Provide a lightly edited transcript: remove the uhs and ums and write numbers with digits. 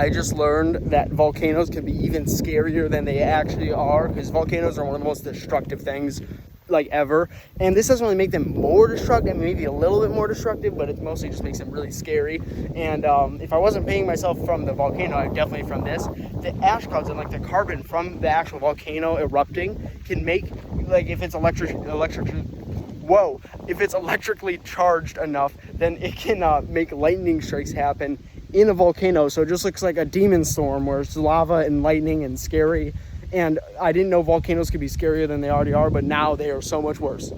I just learned that volcanoes can be even scarier than they actually are, because volcanoes are one of the most destructive things like ever, and this doesn't really make them more destructive, maybe a little bit more destructive, but it mostly just makes them really scary. And if I wasn't paying myself from the volcano, I definitely from this, the ash clouds and like the carbon from the actual volcano erupting can make, like, if it's if it's electrically charged enough, then it can make lightning strikes happen in a volcano. So it just looks like a demon storm where it's lava and lightning and scary. And I didn't know volcanoes could be scarier than they already are, but now they are so much worse.